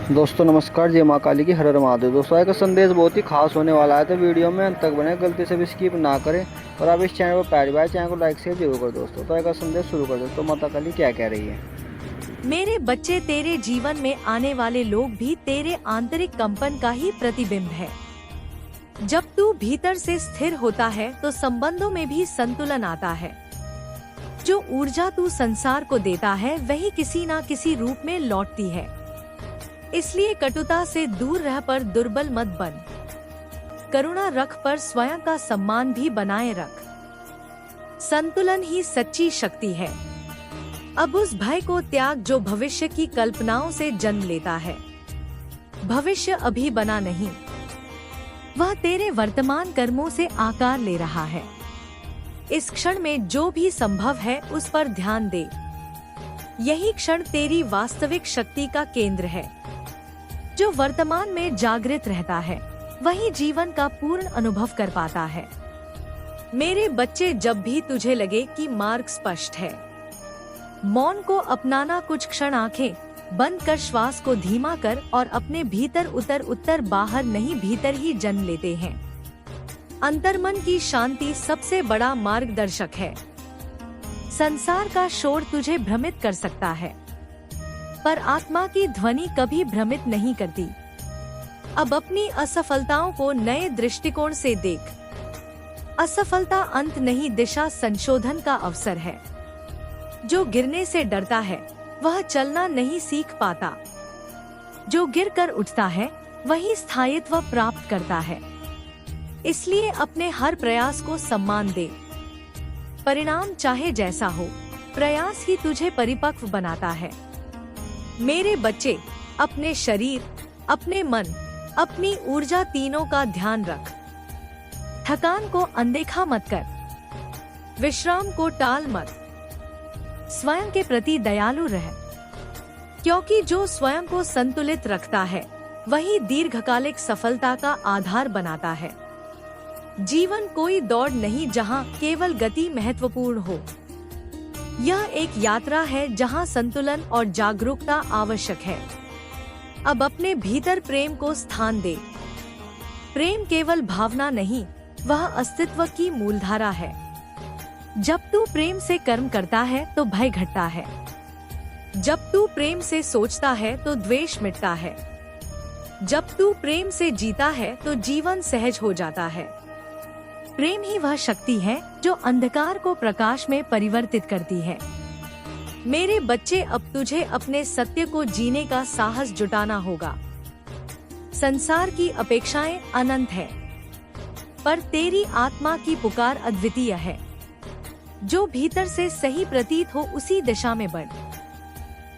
दोस्तों नमस्कार, जय माँ काली की हर हर महादेव। दोस्तों आज का संदेश बहुत ही खास होने वाला है, तो वीडियो में अंत तक बने, गलती से भी स्किप ना करें। और आप इस चैनल पर पहली बार चैनल को लाइक शेयर जरूर करें। दोस्तों तो आज का संदेश शुरू कर दोस्तों, माता काली क्या कह रही है। मेरे बच्चे, तेरे जीवन में आने वाले लोग भी तेरे आंतरिक कंपन का ही प्रतिबिंब है। जब तू भीतर से स्थिर होता है तो संबंधों में भी संतुलन आता है। जो ऊर्जा तू संसार को देता है वही किसी न किसी रूप में लौटती है। इसलिए कटुता से दूर रह, पर दुर्बल मत बन। करुणा रख, पर स्वयं का सम्मान भी बनाए रख। संतुलन ही सच्ची शक्ति है। अब उस भय को त्याग जो भविष्य की कल्पनाओं से जन्म लेता है। भविष्य अभी बना नहीं, वह तेरे वर्तमान कर्मों से आकार ले रहा है। इस क्षण में जो भी संभव है उस पर ध्यान दे। यही क्षण तेरी वास्तविक शक्ति का केंद्र है। जो वर्तमान में जागृत रहता है वही जीवन का पूर्ण अनुभव कर पाता है। मेरे बच्चे, जब भी तुझे लगे कि मार्ग स्पष्ट है, मौन को अपनाना। कुछ क्षण आंखें बंद कर, श्वास को धीमा कर और अपने भीतर उतर। उत्तर बाहर नहीं, भीतर ही जन्म लेते हैं। अंतर्मन की शांति सबसे बड़ा मार्गदर्शक है। संसार का शोर तुझे भ्रमित कर सकता है, पर आत्मा की ध्वनि कभी भ्रमित नहीं करती। अब अपनी असफलताओं को नए दृष्टिकोण से देख। असफलता अंत नहीं, दिशा संशोधन का अवसर है। जो गिरने से डरता है वह चलना नहीं सीख पाता। जो गिर कर उठता है वही स्थायित्व प्राप्त करता है। इसलिए अपने हर प्रयास को सम्मान दे। परिणाम चाहे जैसा हो, प्रयास ही तुझे परिपक्व बनाता है। मेरे बच्चे, अपने शरीर, अपने मन, अपनी ऊर्जा तीनों का ध्यान रख। थकान को अनदेखा मत कर, विश्राम को टाल मत। स्वयं के प्रति दयालु रह, क्योंकि जो स्वयं को संतुलित रखता है वही दीर्घकालिक सफलता का आधार बनाता है। जीवन कोई दौड़ नहीं जहां केवल गति महत्वपूर्ण हो। यह एक यात्रा है जहां संतुलन और जागरूकता आवश्यक है। अब अपने भीतर प्रेम को स्थान दे। प्रेम केवल भावना नहीं, वह अस्तित्व की मूलधारा है। जब तू प्रेम से कर्म करता है तो भय घटता है। जब तू प्रेम से सोचता है तो द्वेष मिटता है। जब तू प्रेम से जीता है तो जीवन सहज हो जाता है। प्रेम ही वह शक्ति है जो अंधकार को प्रकाश में परिवर्तित करती है। मेरे बच्चे, अब तुझे अपने सत्य को जीने का साहस जुटाना होगा। संसार की अपेक्षाएं अनंत है, पर तेरी आत्मा की पुकार अद्वितीय है। जो भीतर से सही प्रतीत हो उसी दिशा में बढ़।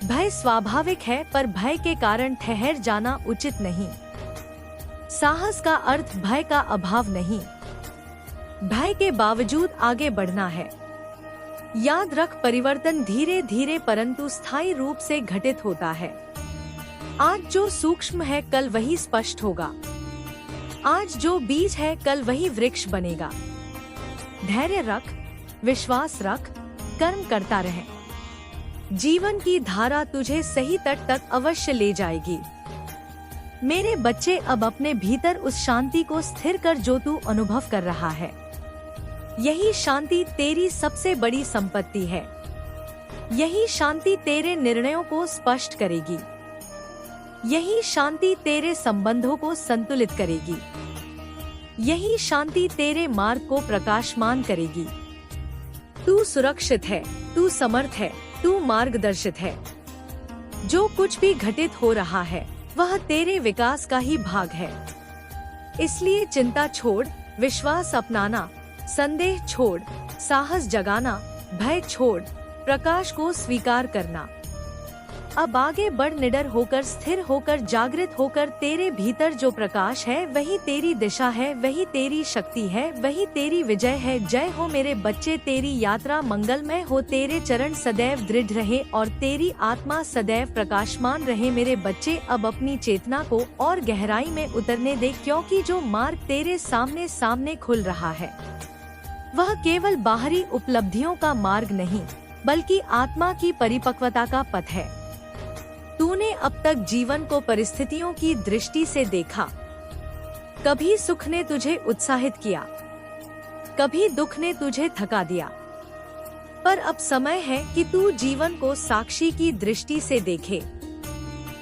भय स्वाभाविक है, पर भय के कारण ठहर जाना उचित नहीं। साहस का अर्थ भय का अभाव नहीं, भय के बावजूद आगे बढ़ना है। याद रख, परिवर्तन धीरे धीरे परंतु स्थायी रूप से घटित होता है। आज जो सूक्ष्म है कल वही स्पष्ट होगा। आज जो बीज है कल वही वृक्ष बनेगा। धैर्य रख, विश्वास रख, कर्म करता रहे। जीवन की धारा तुझे सही तट तक अवश्य ले जाएगी। मेरे बच्चे, अब अपने भीतर उस शांति को स्थिर कर जो तू अनुभव कर रहा है। यही शांति तेरी सबसे बड़ी संपत्ति है। यही शांति तेरे निर्णयों को स्पष्ट करेगी। यही शांति तेरे संबंधों को संतुलित करेगी। यही शांति तेरे मार्ग को प्रकाशमान करेगी। तू सुरक्षित है, तू समर्थ है, तू मार्गदर्शित है। जो कुछ भी घटित हो रहा है वह तेरे विकास का ही भाग है। इसलिए चिंता छोड़, विश्वास अपनाना, संदेह छोड़, साहस जगाना, भय छोड़, प्रकाश को स्वीकार करना। अब आगे बढ़, निडर होकर, स्थिर होकर, जागृत होकर। तेरे भीतर जो प्रकाश है वही तेरी दिशा है, वही तेरी शक्ति है, वही तेरी विजय है। जय हो मेरे बच्चे, तेरी यात्रा मंगलमय हो। तेरे चरण सदैव दृढ़ रहे और तेरी आत्मा सदैव प्रकाशमान रहे। मेरे बच्चे, अब अपनी चेतना को और गहराई में उतरने दे, क्योंकि जो मार्ग तेरे सामने सामने खुल रहा है वह केवल बाहरी उपलब्धियों का मार्ग नहीं, बल्कि आत्मा की परिपक्वता का पथ है। तूने अब तक जीवन को परिस्थितियों की दृष्टि से देखा। कभी सुख ने तुझे उत्साहित किया, कभी दुख ने तुझे थका दिया। पर अब समय है कि तू जीवन को साक्षी की दृष्टि से देखे।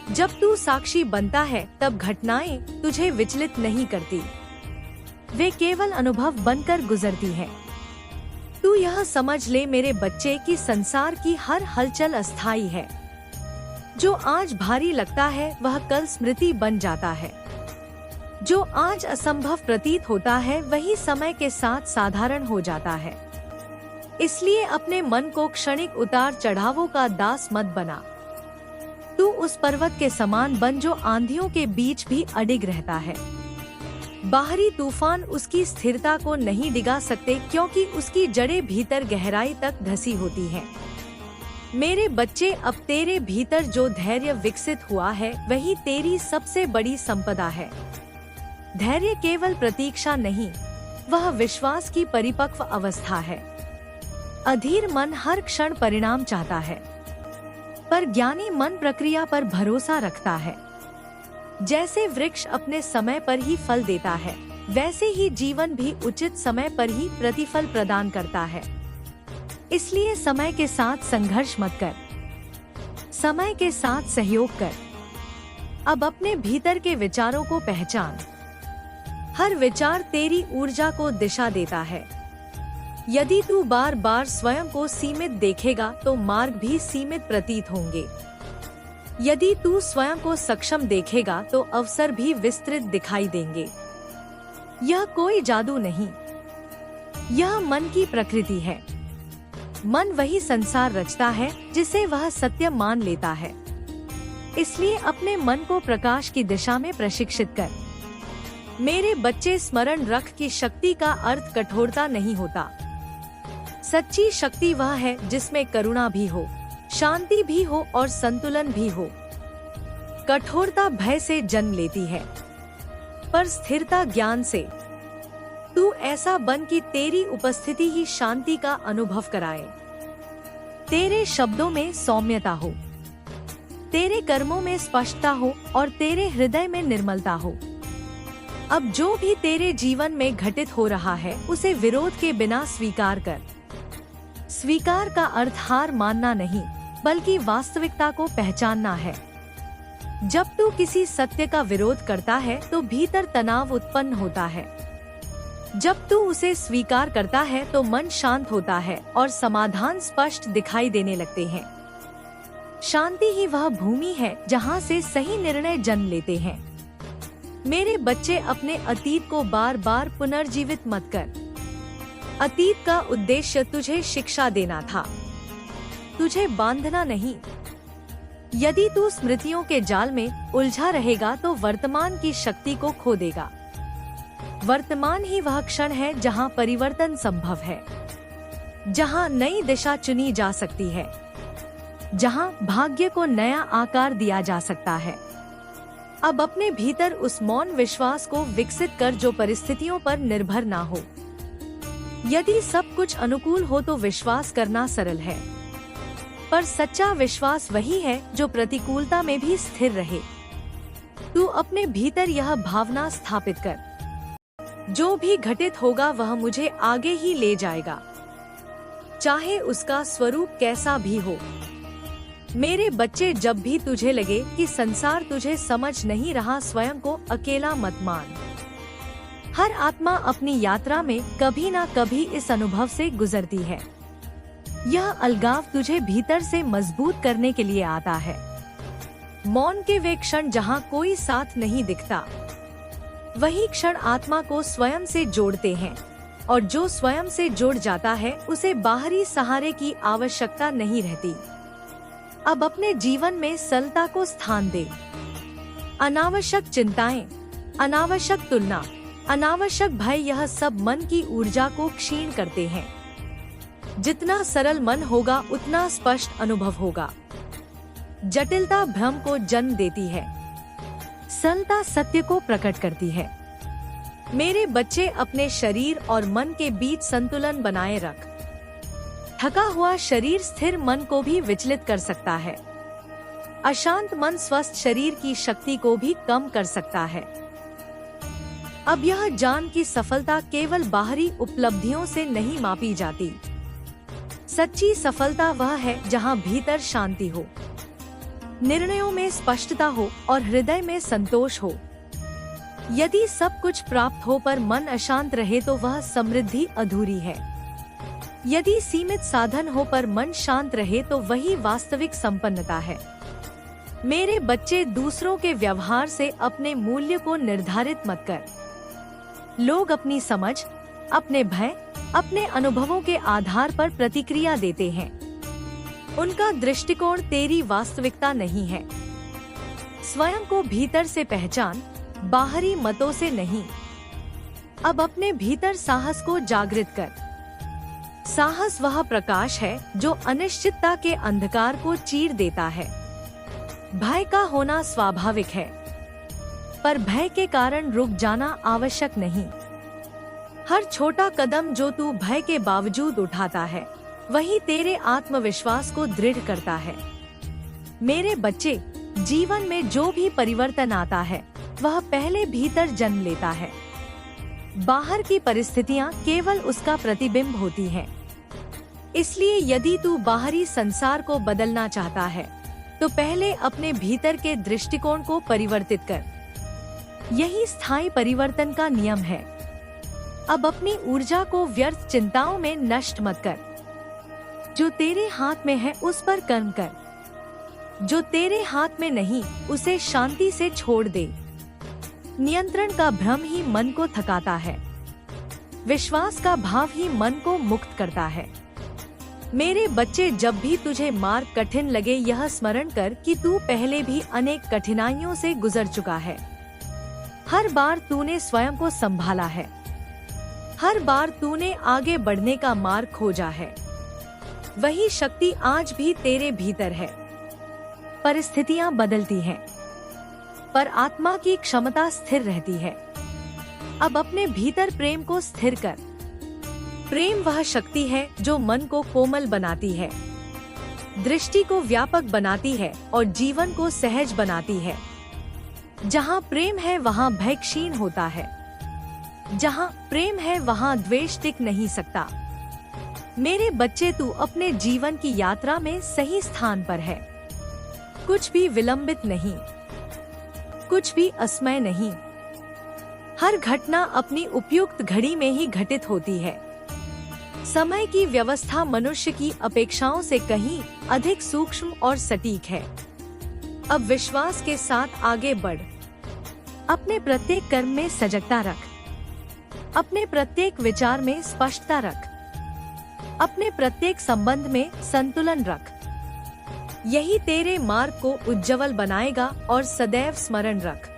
जब तू साक्षी बनता है तब घटनाएं तुझे विचलित नहीं करती, वे केवल अनुभव बनकर गुजरती हैं। तू यह समझ ले मेरे बच्चे कि संसार की हर हलचल अस्थायी है। जो आज भारी लगता है वह कल स्मृति बन जाता है। जो आज असंभव प्रतीत होता है वही समय के साथ साधारण हो जाता है। इसलिए अपने मन को क्षणिक उतार चढ़ावों का दास मत बना। तू उस पर्वत के समान बन जो आंधियों के बीच भी अडिग रहता है। बाहरी तूफान उसकी स्थिरता को नहीं डिगा सकते, क्योंकि उसकी जड़ें भीतर गहराई तक धसी होती हैं। मेरे बच्चे, अब तेरे भीतर जो धैर्य विकसित हुआ है वही तेरी सबसे बड़ी संपदा है। धैर्य केवल प्रतीक्षा नहीं, वह विश्वास की परिपक्व अवस्था है। अधीर मन हर क्षण परिणाम चाहता है, पर ज्ञानी मन प्रक्रिया पर भरोसा रखता है। जैसे वृक्ष अपने समय पर ही फल देता है, वैसे ही जीवन भी उचित समय पर ही प्रतिफल प्रदान करता है। इसलिए समय के साथ संघर्ष मत कर, समय के साथ सहयोग कर। अब अपने भीतर के विचारों को पहचान। हर विचार तेरी ऊर्जा को दिशा देता है। यदि तू बार बार स्वयं को सीमित देखेगा तो मार्ग भी सीमित प्रतीत होंगे। यदि तू स्वयं को सक्षम देखेगा तो अवसर भी विस्तृत दिखाई देंगे। यह कोई जादू नहीं, यह मन की प्रकृति है। मन वही संसार रचता है जिसे वह सत्य मान लेता है। इसलिए अपने मन को प्रकाश की दिशा में प्रशिक्षित कर। मेरे बच्चे, स्मरण रख कि शक्ति का अर्थ कठोरता नहीं होता। सच्ची शक्ति वह है जिसमें करुणा भी हो, शांति भी हो और संतुलन भी हो। कठोरता भय से जन्म लेती है, पर स्थिरता ज्ञान से। तू ऐसा बन कि तेरी उपस्थिति ही शांति का अनुभव कराए। तेरे शब्दों में सौम्यता हो, तेरे कर्मों में स्पष्टता हो और तेरे हृदय में निर्मलता हो। अब जो भी तेरे जीवन में घटित हो रहा है उसे विरोध के बिना स्वीकार कर। स्वीकार का अर्थ हार मानना नहीं, बल्कि वास्तविकता को पहचानना है। जब तू किसी सत्य का विरोध करता है तो भीतर तनाव उत्पन्न होता है। जब तू उसे स्वीकार करता है तो मन शांत होता है और समाधान स्पष्ट दिखाई देने लगते हैं। शांति ही वह भूमि है जहाँ से सही निर्णय जन्म लेते हैं। मेरे बच्चे, अपने अतीत को बार बार पुनर्जीवित मत कर। अतीत का उद्देश्य तुझे शिक्षा देना था, तुझे बांधना नहीं। यदि तू स्मृतियों के जाल में उलझा रहेगा तो वर्तमान की शक्ति को खो देगा। वर्तमान ही वह क्षण है जहां परिवर्तन संभव है, जहां नई दिशा चुनी जा सकती है, जहां भाग्य को नया आकार दिया जा सकता है। अब अपने भीतर उस मौन विश्वास को विकसित कर जो परिस्थितियों पर निर्भर ना हो। यदि सब कुछ अनुकूल हो तो विश्वास करना सरल है, पर सच्चा विश्वास वही है जो प्रतिकूलता में भी स्थिर रहे। तू अपने भीतर यह भावना स्थापित कर, जो भी घटित होगा वह मुझे आगे ही ले जाएगा, चाहे उसका स्वरूप कैसा भी हो। मेरे बच्चे, जब भी तुझे लगे कि संसार तुझे समझ नहीं रहा, स्वयं को अकेला मत मान। हर आत्मा अपनी यात्रा में कभी ना कभी इस अनुभव से गुजरती है। यह अलगाव तुझे भीतर से मजबूत करने के लिए आता है। मौन के वे क्षण जहाँ कोई साथ नहीं दिखता, वही क्षण आत्मा को स्वयं से जोड़ते हैं, और जो स्वयं से जुड़ जाता है उसे बाहरी सहारे की आवश्यकता नहीं रहती। अब अपने जीवन में सरलता को स्थान दे। अनावश्यक चिंताएं, अनावश्यक तुलना, अनावश्यक भय, यह सब मन की ऊर्जा को क्षीण करते हैं। जितना सरल मन होगा उतना स्पष्ट अनुभव होगा। जटिलता भ्रम को जन्म देती है, सरलता सत्य को प्रकट करती है। मेरे बच्चे, अपने शरीर और मन के बीच संतुलन बनाए रख। थका हुआ शरीर स्थिर मन को भी विचलित कर सकता है। अशांत मन स्वस्थ शरीर की शक्ति को भी कम कर सकता है। अब यह जान कि सफलता केवल बाहरी उपलब्धियों से नहीं मापी जाती। सच्ची सफलता वह है जहां भीतर शांति हो, निर्णयों में स्पष्टता हो और हृदय में संतोष हो। यदि सब कुछ प्राप्त हो पर मन अशांत रहे तो वह समृद्धि अधूरी है। यदि सीमित साधन हो पर मन शांत रहे तो वही वास्तविक संपन्नता है। मेरे बच्चे, दूसरों के व्यवहार से अपने मूल्य को निर्धारित मत कर। लोग अपनी समझ, अपने भय, अपने अनुभवों के आधार पर प्रतिक्रिया देते हैं। उनका दृष्टिकोण तेरी वास्तविकता नहीं है। स्वयं को भीतर से पहचान, बाहरी मतों से नहीं। अब अपने भीतर साहस को जागृत कर। साहस वह प्रकाश है जो अनिश्चितता के अंधकार को चीर देता है। भय का होना स्वाभाविक है, पर भय के कारण रुक जाना आवश्यक नहीं। हर छोटा कदम जो तू भय के बावजूद उठाता है, वही तेरे आत्मविश्वास को दृढ़ करता है। मेरे बच्चे, जीवन में जो भी परिवर्तन आता है वह पहले भीतर जन्म लेता है। बाहर की परिस्थितियां केवल उसका प्रतिबिंब होती हैं। इसलिए यदि तू बाहरी संसार को बदलना चाहता है तो पहले अपने भीतर के दृष्टिकोण को परिवर्तित कर। यही स्थायी परिवर्तन का नियम है। अब अपनी ऊर्जा को व्यर्थ चिंताओं में नष्ट मत कर। जो तेरे हाथ में है उस पर कर्म कर, जो तेरे हाथ में नहीं उसे शांति से छोड़ दे। नियंत्रण का भ्रम ही मन को थकाता है, विश्वास का भाव ही मन को मुक्त करता है। मेरे बच्चे, जब भी तुझे मार्ग कठिन लगे यह स्मरण कर कि तू पहले भी अनेक कठिनाइयों से गुजर चुका है। हर बार तूने स्वयं को संभाला है, हर बार तूने आगे बढ़ने का मार्ग खोजा है। वही शक्ति आज भी तेरे भीतर है। परिस्थितियां बदलती हैं, पर आत्मा की क्षमता स्थिर रहती है। अब अपने भीतर प्रेम को स्थिर कर। प्रेम वह शक्ति है जो मन को कोमल बनाती है, दृष्टि को व्यापक बनाती है और जीवन को सहज बनाती है। जहाँ प्रेम है वहाँ भय क्षीण होता है। जहाँ प्रेम है वहाँ द्वेष टिक नहीं सकता। मेरे बच्चे, तू अपने जीवन की यात्रा में सही स्थान पर है। कुछ भी विलंबित नहीं, कुछ भी असमय नहीं। हर घटना अपनी उपयुक्त घड़ी में ही घटित होती है। समय की व्यवस्था मनुष्य की अपेक्षाओं से कहीं अधिक सूक्ष्म और सटीक है। अब विश्वास के साथ आगे बढ़। अपने प्रत्येक कर्म में सजगता रख, अपने प्रत्येक विचार में स्पष्टता रख, अपने प्रत्येक संबंध में संतुलन रख। यही तेरे मार्ग को उज्जवल बनाएगा। और सदैव स्मरण रख,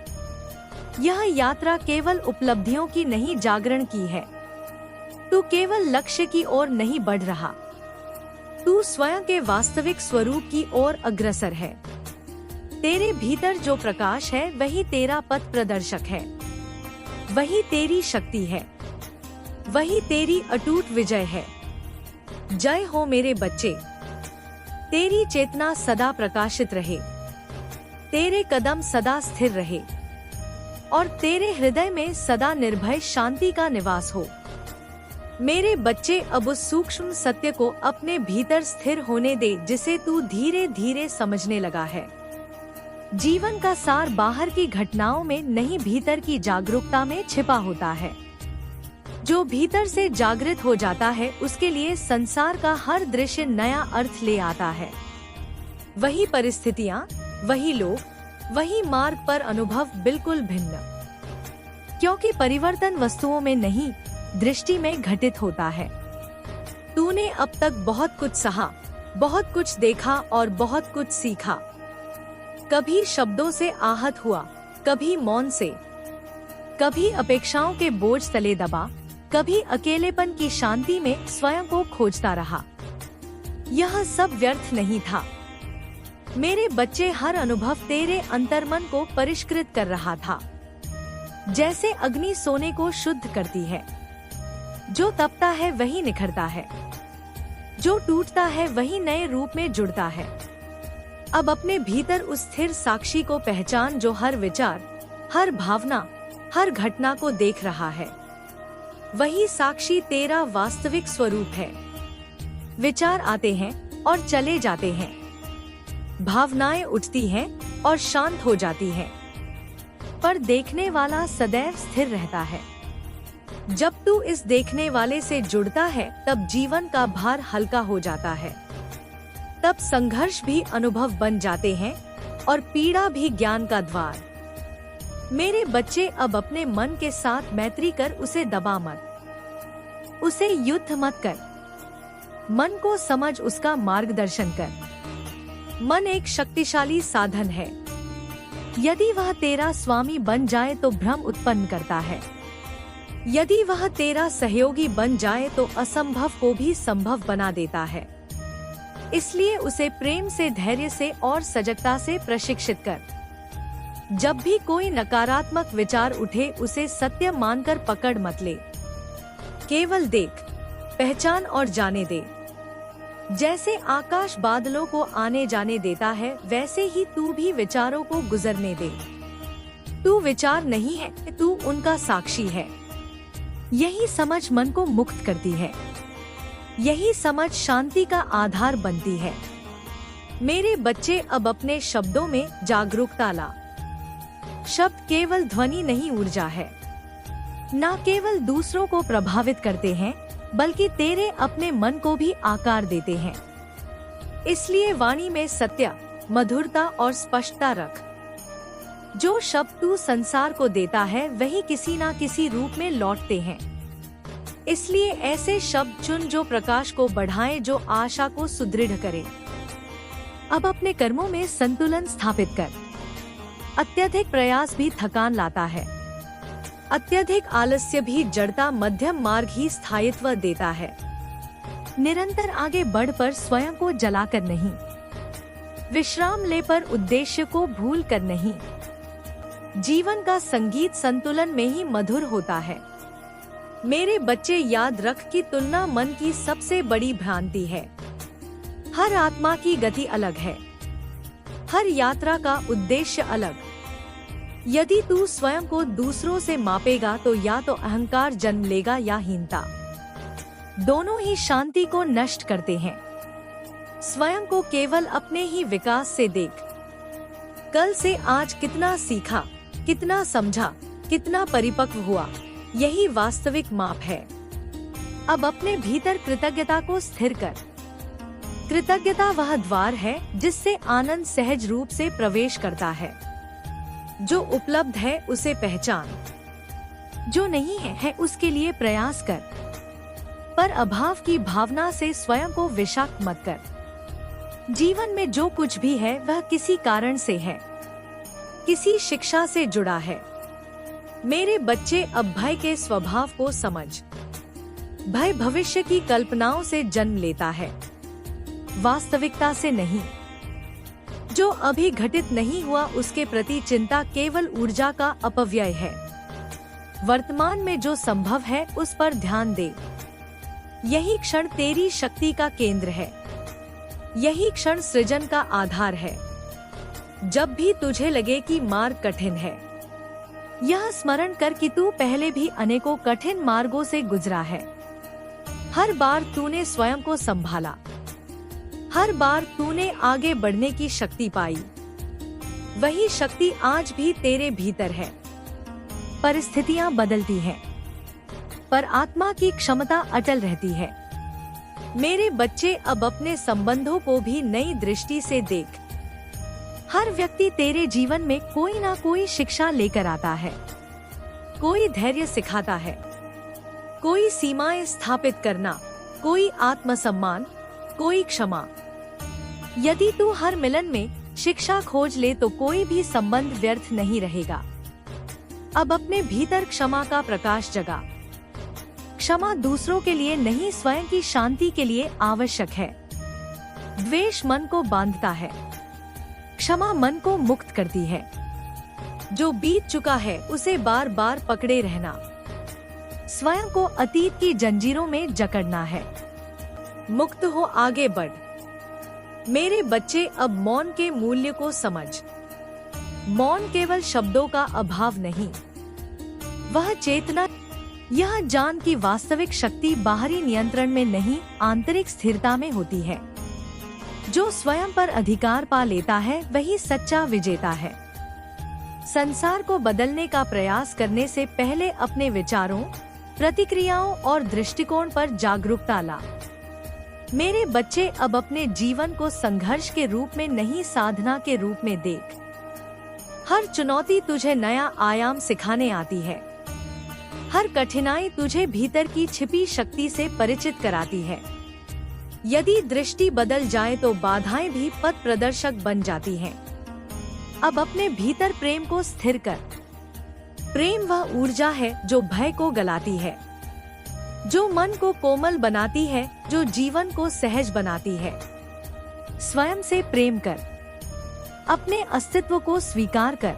यह यात्रा केवल उपलब्धियों की नहीं, जागरण की है। तू केवल लक्ष्य की ओर नहीं बढ़ रहा, तू स्वयं के वास्तविक स्वरूप की ओर अग्रसर है। तेरे भीतर जो प्रकाश है वही तेरा पथ प्रदर्शक है, वही तेरी शक्ति है, वही तेरी अटूट विजय है। जय हो मेरे बच्चे। तेरी चेतना सदा प्रकाशित रहे, तेरे कदम सदा स्थिर रहे और तेरे हृदय में सदा निर्भय शांति का निवास हो। मेरे बच्चे, अब उस सूक्ष्म सत्य को अपने भीतर स्थिर होने दे जिसे तू धीरे धीरे समझने लगा है। जीवन का सार बाहर की घटनाओं में नहीं, भीतर की जागरूकता में छिपा होता है। जो भीतर से जागृत हो जाता है उसके लिए संसार का हर दृश्य नया अर्थ ले आता है। वही परिस्थितियाँ, वही लोग, वही मार्ग, पर अनुभव बिल्कुल भिन्न। क्योंकि परिवर्तन वस्तुओं में नहीं, दृष्टि में घटित होता है। तूने अब तक बहुत कुछ सहा, बहुत कुछ देखा और बहुत कुछ सीखा। कभी शब्दों से आहत हुआ, कभी मौन से, कभी अपेक्षाओं के बोझ तले दबा, कभी अकेलेपन की शांति में स्वयं को खोजता रहा। यह सब व्यर्थ नहीं था। मेरे बच्चे, हर अनुभव तेरे अंतर्मन को परिष्कृत कर रहा था। जैसे अग्नि सोने को शुद्ध करती है। जो तपता है वही निखरता है, जो टूटता है वही नए रूप में जुड़ता है। अब अपने भीतर उस स्थिर साक्षी को पहचान जो हर विचार, हर भावना, हर घटना को देख रहा है। वही साक्षी तेरा वास्तविक स्वरूप है। विचार आते हैं और चले जाते हैं, भावनाएं उठती हैं और शांत हो जाती हैं, पर देखने वाला सदैव स्थिर रहता है। जब तू इस देखने वाले से जुड़ता है, तब जीवन का भार हल्का हो जाता है। तब संघर्ष भी अनुभव बन जाते हैं और पीड़ा भी ज्ञान का द्वार। मेरे बच्चे, अब अपने मन के साथ मैत्री कर, उसे दबा मत, उसे युद्ध मत कर। मन को समझ, उसका मार्गदर्शन कर। मन एक शक्तिशाली साधन है। यदि वह तेरा स्वामी बन जाए तो भ्रम उत्पन्न करता है। यदि वह तेरा सहयोगी बन जाए तो असंभव को भी संभव बना देता है। इसलिए उसे प्रेम से, धैर्य से और सजगता से प्रशिक्षित कर। जब भी कोई नकारात्मक विचार उठे, उसे सत्य मानकर पकड़ मत ले। केवल देख, पहचान और जाने दे। जैसे आकाश बादलों को आने जाने देता है, वैसे ही तू भी विचारों को गुजरने दे। तू विचार नहीं है, तू उनका साक्षी है। यही समझ मन को मुक्त करती है। यही समझ शांति का आधार बनती है। मेरे बच्चे, अब अपने शब्दों में जागरूकता ला। शब्द केवल ध्वनि नहीं, ऊर्जा है। न केवल दूसरों को प्रभावित करते हैं, बल्कि तेरे अपने मन को भी आकार देते हैं। इसलिए वाणी में सत्य, मधुरता और स्पष्टता रख। जो शब्द तू संसार को देता है, वही किसी न किसी रूप में लौटते हैं। इसलिए ऐसे शब्द चुन जो प्रकाश को बढ़ाएं, जो आशा को सुदृढ़ करें। अब अपने कर्मों में संतुलन स्थापित कर। अत्यधिक प्रयास भी थकान लाता है। अत्यधिक आलस्य भी जड़ता, मध्यम मार्ग ही स्थायित्व देता है। निरंतर आगे बढ़ पर स्वयं को जलाकर नहीं, विश्राम ले पर उद्देश्य को भूल कर नहीं। जीवन का संगीत संतुलन में ही मधुर होता है। मेरे बच्चे, याद रख कि तुलना मन की सबसे बड़ी भ्रांति है। हर आत्मा की गति अलग है। हर यात्रा का उद्देश्य अलग। यदि तू स्वयं को दूसरों से मापेगा तो या तो अहंकार जन्म लेगा या हीनता। दोनों ही शांति को नष्ट करते हैं। स्वयं को केवल अपने ही विकास से देख। कल से आज कितना सीखा, कितना समझा, कितना परिपक्व हुआ, यही वास्तविक माप है। अब अपने भीतर कृतज्ञता को स्थिर कर। कृतज्ञता वह द्वार है जिससे आनंद सहज रूप से प्रवेश करता है। जो उपलब्ध है उसे पहचान, जो नहीं है उसके लिए प्रयास कर। पर अभाव की भावना से स्वयं को विषाक्त मत कर। जीवन में जो कुछ भी है वह किसी कारण से है, किसी शिक्षा से जुड़ा है। मेरे बच्चे, अब भय के स्वभाव को समझ। भय भविष्य की कल्पनाओं से जन्म लेता है, वास्तविकता से नहीं। जो अभी घटित नहीं हुआ उसके प्रति चिंता केवल ऊर्जा का अपव्यय है। वर्तमान में जो संभव है उस पर ध्यान दे। यही क्षण तेरी शक्ति का केंद्र है। यही क्षण सृजन का आधार है। जब भी तुझे लगे कि मार्ग कठिन है, यह स्मरण कर कि तू पहले भी अनेकों कठिन मार्गों से गुजरा है। हर बार तूने स्वयं को संभाला। हर बार तूने आगे बढ़ने की शक्ति पाई। वही शक्ति आज भी तेरे भीतर है। परिस्थितियां बदलती हैं, पर आत्मा की क्षमता अटल रहती है। मेरे बच्चे, अब अपने संबंधों को भी नई दृष्टि से देख। हर व्यक्ति तेरे जीवन में कोई ना कोई शिक्षा लेकर आता है। कोई धैर्य सिखाता है, कोई सीमाएं स्थापित करना, कोई आत्मसम्मान, कोई क्षमा। यदि तू हर मिलन में शिक्षा खोज ले तो कोई भी संबंध व्यर्थ नहीं रहेगा। अब अपने भीतर क्षमा का प्रकाश जगा। क्षमा दूसरों के लिए नहीं, स्वयं की शांति के लिए आवश्यक है। द्वेष मन को बांधता है, क्षमा मन को मुक्त करती है। जो बीत चुका है उसे बार बार पकड़े रहना, स्वयं को अतीत की जंजीरों में जकड़ना है। मुक्त हो, आगे बढ़। मेरे बच्चे अब मौन के मूल्य को समझ। मौन केवल शब्दों का अभाव नहीं, वह चेतना, यह जान की वास्तविक शक्ति बाहरी नियंत्रण में नहीं, आंतरिक स्थिरता में होती है। जो स्वयं पर अधिकार पा लेता है वही सच्चा विजेता है। संसार को बदलने का प्रयास करने से पहले अपने विचारों, प्रतिक्रियाओं और दृष्टिकोण पर जागरूकता ला। मेरे बच्चे अब अपने जीवन को संघर्ष के रूप में नहीं, साधना के रूप में देख। हर चुनौती तुझे नया आयाम सिखाने आती है। हर कठिनाई तुझे भीतर की छिपी शक्ति से परिचित कराती है। यदि दृष्टि बदल जाए तो बाधाएं भी पथ प्रदर्शक बन जाती हैं। अब अपने भीतर प्रेम को स्थिर कर। प्रेम वह ऊर्जा है जो भय को गलाती है, जो मन को कोमल बनाती है, जो जीवन को सहज बनाती है। स्वयं से प्रेम कर, अपने अस्तित्व को स्वीकार कर।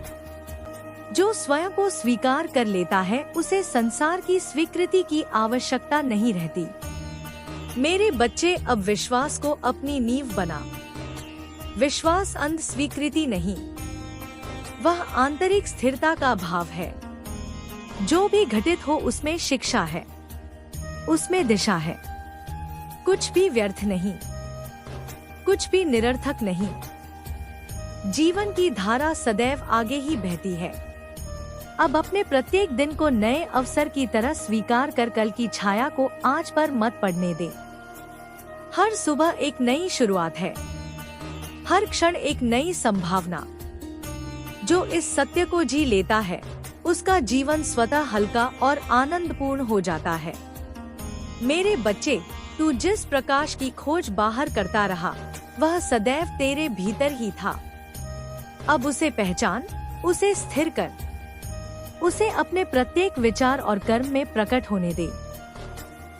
जो स्वयं को स्वीकार कर लेता है उसे संसार की स्वीकृति की आवश्यकता नहीं रहती। मेरे बच्चे अब विश्वास को अपनी नींव बना। विश्वास अंध स्वीकृति नहीं, वह आंतरिक स्थिरता का भाव है। जो भी घटित हो उसमें शिक्षा है, उसमें दिशा है। कुछ भी व्यर्थ नहीं, कुछ भी निरर्थक नहीं। जीवन की धारा सदैव आगे ही बहती है। अब अपने प्रत्येक दिन को नए अवसर की तरह स्वीकार कर कल की छाया को आज पर मत पड़ने दे। हर सुबह एक नई शुरुआत है, हर क्षण एक नई संभावना। जो इस सत्य को जी लेता है उसका जीवन स्वतः हल्का और आनंदपूर्ण हो जाता है। मेरे बच्चे, तू जिस प्रकाश की खोज बाहर करता रहा वह सदैव तेरे भीतर ही था। अब उसे पहचान, उसे स्थिर कर, उसे अपने प्रत्येक विचार और कर्म में प्रकट होने दे।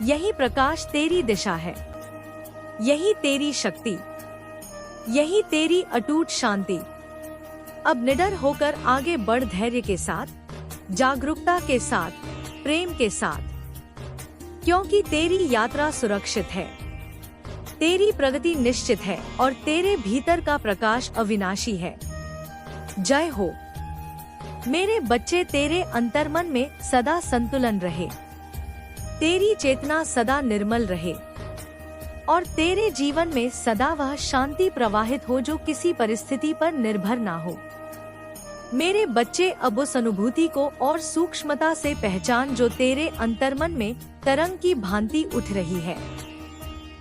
यही प्रकाश तेरी दिशा है, यही तेरी शक्ति, यही तेरी अटूट शांति। अब निडर होकर आगे बढ़, धैर्य के साथ, जागरूकता के साथ, प्रेम के साथ, क्योंकि तेरी यात्रा सुरक्षित है, तेरी प्रगति निश्चित है और तेरे भीतर का प्रकाश अविनाशी है। जय हो। मेरे बच्चे, तेरे अंतर्मन में सदा संतुलन रहे, तेरी चेतना सदा निर्मल रहे और तेरे जीवन में सदा वह शांति प्रवाहित हो जो किसी परिस्थिति पर निर्भर ना हो। मेरे बच्चे, अब उस अनुभूति को और सूक्ष्मता से पहचान जो तेरे अंतर्मन में तरंग की भांति उठ रही है।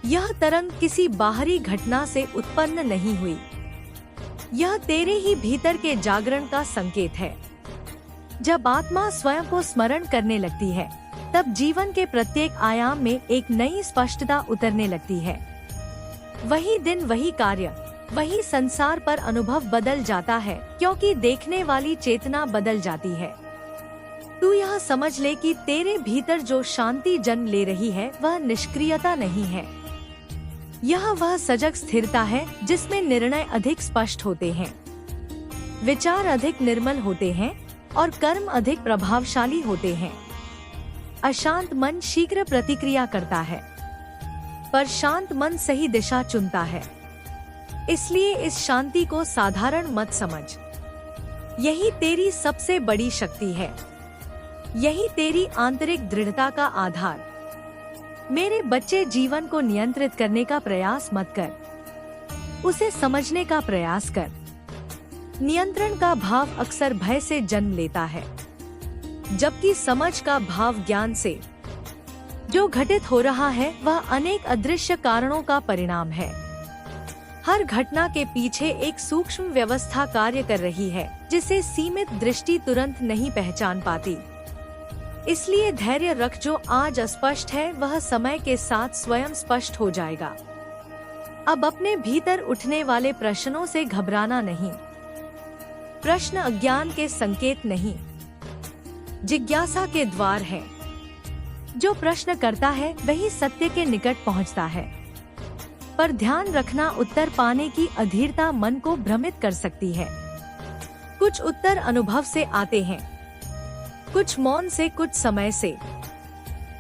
यह तरंग किसी बाहरी घटना से उत्पन्न नहीं हुई, यह तेरे ही भीतर के जागरण का संकेत है। जब आत्मा स्वयं को स्मरण करने लगती है तब जीवन के प्रत्येक आयाम में एक नई स्पष्टता उतरने लगती है। वही दिन, वही कार्य, वही संसार पर अनुभव बदल जाता है, क्योंकि देखने वाली चेतना बदल जाती है। तू यह समझ ले कि तेरे भीतर जो शांति जन्म ले रही है वह निष्क्रियता नहीं है, यह वह सजग स्थिरता है जिसमें निर्णय अधिक स्पष्ट होते हैं, विचार अधिक निर्मल होते हैं और कर्म अधिक प्रभावशाली होते हैं। अशांत मन शीघ्र प्रतिक्रिया करता है, पर शांत मन सही दिशा चुनता है। इसलिए इस शांति को साधारण मत समझ। यही तेरी सबसे बड़ी शक्ति है, यही तेरी आंतरिक दृढ़ता का आधार। मेरे बच्चे, जीवन को नियंत्रित करने का प्रयास मत कर, उसे समझने का प्रयास कर। नियंत्रण का भाव अक्सर भय से जन्म लेता है, जबकि समझ का भाव ज्ञान से। जो घटित हो रहा है वह अनेक अदृश्य कारणों का परिणाम है। हर घटना के पीछे एक सूक्ष्म व्यवस्था कार्य कर रही है जिसे सीमित दृष्टि तुरंत नहीं पहचान पाती। इसलिए धैर्य रख, जो आज अस्पष्ट है वह समय के साथ स्वयं स्पष्ट हो जाएगा। अब अपने भीतर उठने वाले प्रश्नों से घबराना नहीं। प्रश्न अज्ञान के संकेत नहीं, जिज्ञासा के द्वार है। जो प्रश्न करता है वही सत्य के निकट पहुंचता है। पर ध्यान रखना, उत्तर पाने की अधीरता मन को भ्रमित कर सकती है। कुछ उत्तर अनुभव से आते हैं, कुछ मौन से, कुछ समय से।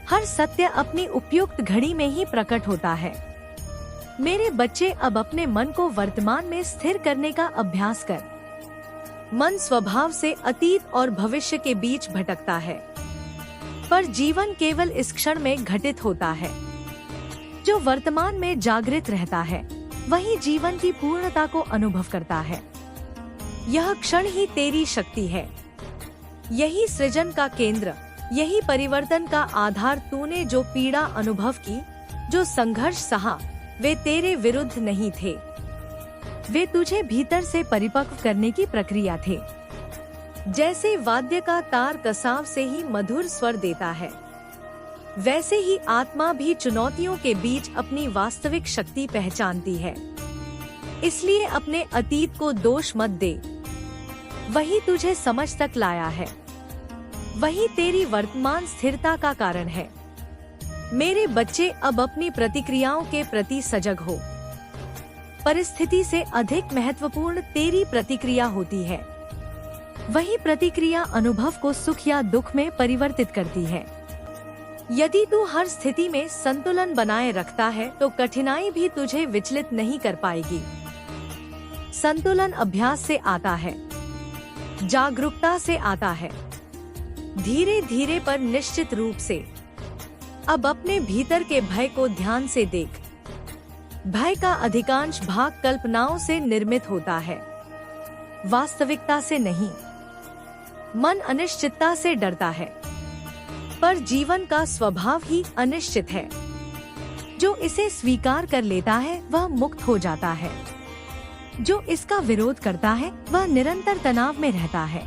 हर सत्य अपनी उपयुक्त घड़ी में ही प्रकट होता है। मेरे बच्चे अब अपने मन को वर्तमान में स्थिर करने का अभ्यास कर। मन स्वभाव से अतीत और भविष्य के बीच भटकता है, पर जीवन केवल इस क्षण में घटित होता है। जो वर्तमान में जागृत रहता है वही जीवन की पूर्णता को अनुभव करता है। यह क्षण ही तेरी शक्ति है, यही सृजन का केंद्र, यही परिवर्तन का आधार। तूने जो पीड़ा अनुभव की, जो संघर्ष सहा, वे तेरे विरुद्ध नहीं थे, वे तुझे भीतर से परिपक्व करने की प्रक्रिया थे। जैसे वाद्य का तार कसाव से ही मधुर स्वर देता है, वैसे ही आत्मा भी चुनौतियों के बीच अपनी वास्तविक शक्ति पहचानती है। इसलिए अपने अतीत को दोष मत दे, वही तुझे समझ तक लाया है, वही तेरी वर्तमान स्थिरता का कारण है। मेरे बच्चे अब अपनी प्रतिक्रियाओं के प्रति सजग हो। परिस्थिति से अधिक महत्वपूर्ण तेरी प्रतिक्रिया होती है। वही प्रतिक्रिया अनुभव को सुख या दुख में परिवर्तित करती है। यदि तू हर स्थिति में संतुलन बनाए रखता है तो कठिनाई भी तुझे विचलित नहीं कर पाएगी। संतुलन अभ्यास से आता है, जागरूकता से आता है, धीरे धीरे पर निश्चित रूप से। अब अपने भीतर के भय को ध्यान से देख। भय का अधिकांश भाग कल्पनाओं से निर्मित होता है, वास्तविकता से नहीं। मन अनिश्चितता से डरता है, पर जीवन का स्वभाव ही अनिश्चित है। जो इसे स्वीकार कर लेता है वह मुक्त हो जाता है, जो इसका विरोध करता है वह निरंतर तनाव में रहता है।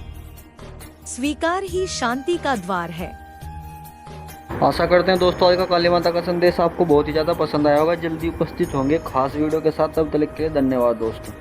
स्वीकार ही शांति का द्वार है। आशा करते हैं दोस्तों आज का काली माता का संदेश आपको बहुत ही ज़्यादा पसंद आया होगा। जल्दी उपस्थित होंगे खास वीडियो के साथ, तब तक के लिए धन्यवाद दोस्तों।